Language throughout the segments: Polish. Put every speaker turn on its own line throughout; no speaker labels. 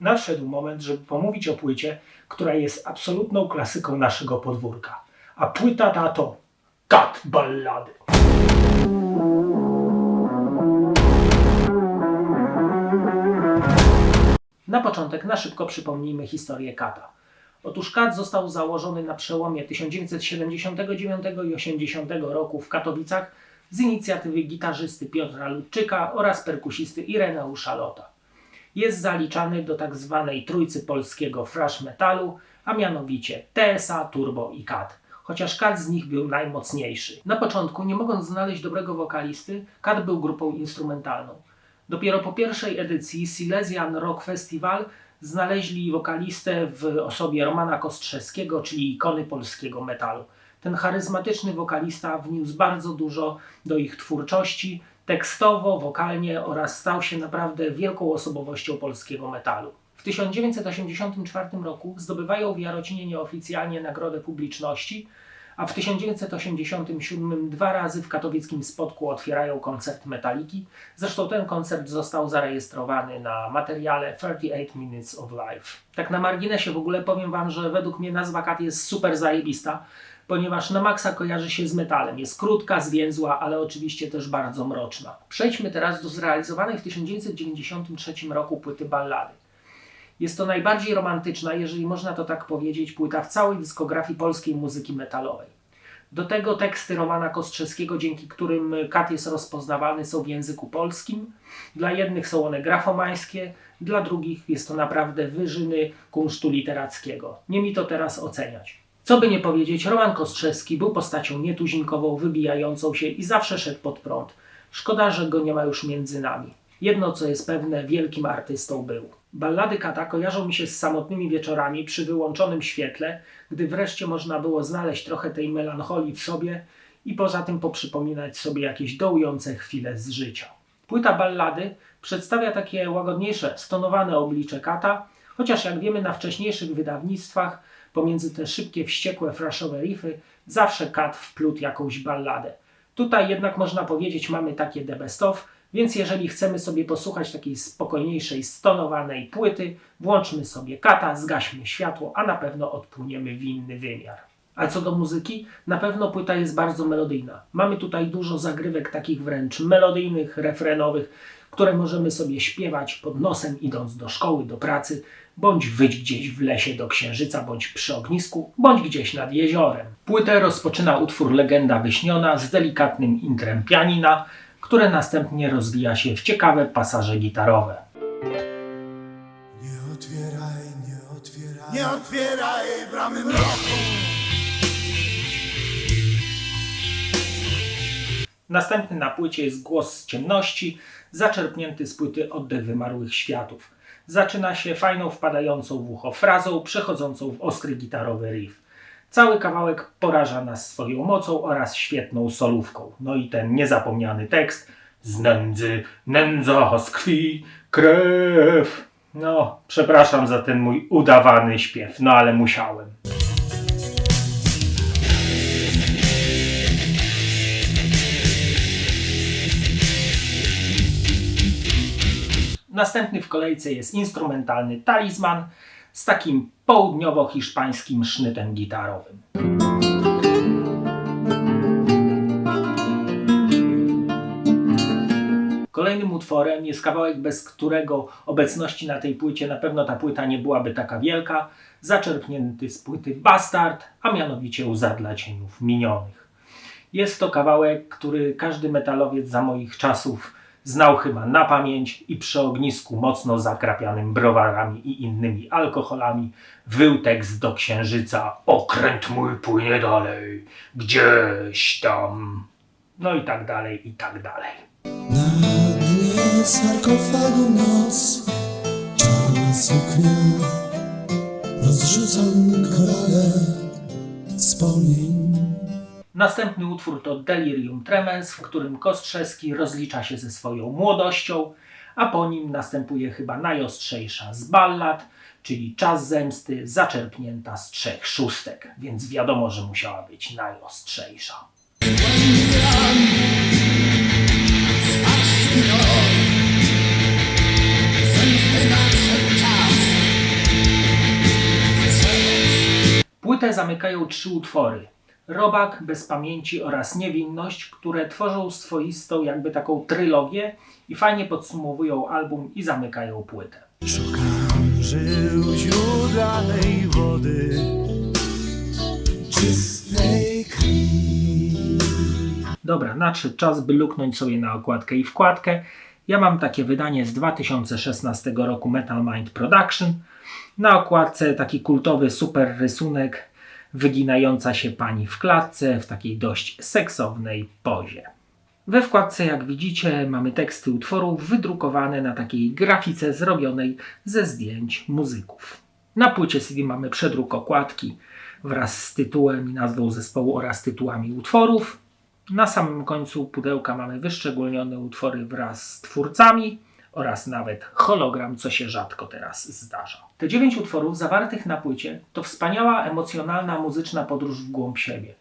Nadszedł moment, żeby pomówić o płycie, która jest absolutną klasyką naszego podwórka. A płyta ta to Kat Ballady. Na początek na szybko przypomnijmy historię Kata. Otóż Kat został założony na przełomie 1979 i 80 roku w Katowicach z inicjatywy gitarzysty Piotra Ludczyka oraz perkusisty Ireneusza Lota. Jest zaliczany do tak zwanej trójcy polskiego thrash metalu, a mianowicie TSA, Turbo i Kat. Chociaż Kat z nich był najmocniejszy. Na początku, nie mogąc znaleźć dobrego wokalisty, Kat był grupą instrumentalną. Dopiero po pierwszej edycji Silesian Rock Festival znaleźli wokalistę w osobie Romana Kostrzewskiego, czyli ikony polskiego metalu. Ten charyzmatyczny wokalista wniósł bardzo dużo do ich twórczości, tekstowo, wokalnie oraz stał się naprawdę wielką osobowością polskiego metalu. W 1984 roku zdobywają w Jarocinie nieoficjalnie Nagrodę Publiczności, a w 1987 dwa razy w katowickim Spodku otwierają koncert Metaliki. Zresztą ten koncert został zarejestrowany na materiale 38 Minutes of Life. Tak na marginesie w ogóle powiem wam, że według mnie nazwa Kat jest super zajebista, ponieważ na maksa kojarzy się z metalem. Jest krótka, zwięzła, ale oczywiście też bardzo mroczna. Przejdźmy teraz do zrealizowanej w 1993 roku płyty Ballady. Jest to najbardziej romantyczna, jeżeli można to tak powiedzieć, płyta w całej dyskografii polskiej muzyki metalowej. Do tego teksty Romana Kostrzewskiego, dzięki którym Kat jest rozpoznawalny, są w języku polskim. Dla jednych są one grafomańskie, dla drugich jest to naprawdę wyżyny kunsztu literackiego. Nie mi to teraz oceniać. Co by nie powiedzieć, Roman Kostrzewski był postacią nietuzinkową, wybijającą się i zawsze szedł pod prąd. Szkoda, że go nie ma już między nami. Jedno co jest pewne, wielkim artystą był. Ballady Kata kojarzą mi się z samotnymi wieczorami przy wyłączonym świetle, gdy wreszcie można było znaleźć trochę tej melancholii w sobie i poza tym poprzypominać sobie jakieś dołujące chwile z życia. Płyta Ballady przedstawia takie łagodniejsze, stonowane oblicze Kata, chociaż jak wiemy na wcześniejszych wydawnictwach pomiędzy te szybkie, wściekłe, thrashowe riffy zawsze Kat wplótł jakąś balladę. Tutaj jednak można powiedzieć mamy takie the best of, więc jeżeli chcemy sobie posłuchać takiej spokojniejszej, stonowanej płyty, włączmy sobie Kata, zgaśmy światło, a na pewno odpłyniemy w inny wymiar. A co do muzyki, na pewno płyta jest bardzo melodyjna. Mamy tutaj dużo zagrywek takich wręcz melodyjnych, refrenowych, które możemy sobie śpiewać pod nosem idąc do szkoły, do pracy, bądź wyjść gdzieś w lesie do księżyca, bądź przy ognisku, bądź gdzieś nad jeziorem. Płytę rozpoczyna utwór Legenda Wyśniona z delikatnym intrem pianina, które następnie rozwija się w ciekawe pasaże gitarowe.
Nie otwieraj, nie otwieraj, nie otwieraj bramy mroku.
Następny na płycie jest Głos z ciemności, zaczerpnięty z płyty Oddech wymarłych światów. Zaczyna się fajną, wpadającą w ucho frazą, przechodzącą w ostry gitarowy riff. Cały kawałek poraża nas swoją mocą oraz świetną solówką. No i ten niezapomniany tekst: z nędzy, nędza, z krwi, krew. No, przepraszam za ten mój udawany śpiew, no ale musiałem. Następny w kolejce jest instrumentalny Talizman z takim południowo-hiszpańskim sznytem gitarowym. Kolejnym utworem jest kawałek, bez którego obecności na tej płycie na pewno ta płyta nie byłaby taka wielka, zaczerpnięty z płyty Bastard, a mianowicie Łza dla cieniów minionych. Jest to kawałek, który każdy metalowiec za moich czasów znał chyba na pamięć i przy ognisku mocno zakrapianym browarami i innymi alkoholami wył tekst do księżyca: okręt mój płynie dalej, gdzieś tam. No i tak dalej, i tak dalej.
Na dnie sarkofagu noc, czarna suknia, rozrzucam korale wspomnień.
Następny utwór to Delirium Tremens, w którym Kostrzewski rozlicza się ze swoją młodością, a po nim następuje chyba najostrzejsza z ballad, czyli Czas zemsty, zaczerpnięta z 3 szóstek, więc wiadomo, że musiała być najostrzejsza.
Zemsty nadszedł czas.
Płytę zamykają 3 utwory. Robak, Bez pamięci oraz Niewinność, które tworzą swoistą jakby taką trylogię i fajnie podsumowują album i zamykają płytę.
Szukam żył źródlanej wody, czystej krwi.
Dobra, nadszedł czas, by luknąć sobie na okładkę i wkładkę. Ja mam takie wydanie z 2016 roku Metal Mind Production. Na okładce taki kultowy super rysunek, wyginająca się pani w klatce w takiej dość seksownej pozie. We wkładce, jak widzicie, mamy teksty utworów wydrukowane na takiej grafice zrobionej ze zdjęć muzyków. Na płycie CD mamy przedruk okładki wraz z tytułem i nazwą zespołu oraz tytułami utworów. Na samym końcu pudełka mamy wyszczególnione utwory wraz z twórcami oraz nawet hologram, co się rzadko teraz zdarza. Te 9 utworów zawartych na płycie to wspaniała, emocjonalna, muzyczna podróż w głąb siebie.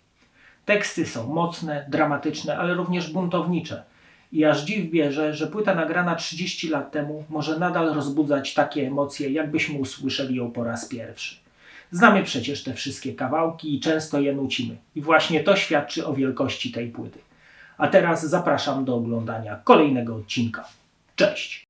Teksty są mocne, dramatyczne, ale również buntownicze. I aż dziw bierze, że płyta nagrana 30 lat temu może nadal rozbudzać takie emocje, jakbyśmy usłyszeli ją po raz pierwszy. Znamy przecież te wszystkie kawałki i często je nucimy. I właśnie to świadczy o wielkości tej płyty. A teraz zapraszam do oglądania kolejnego odcinka. Cześć!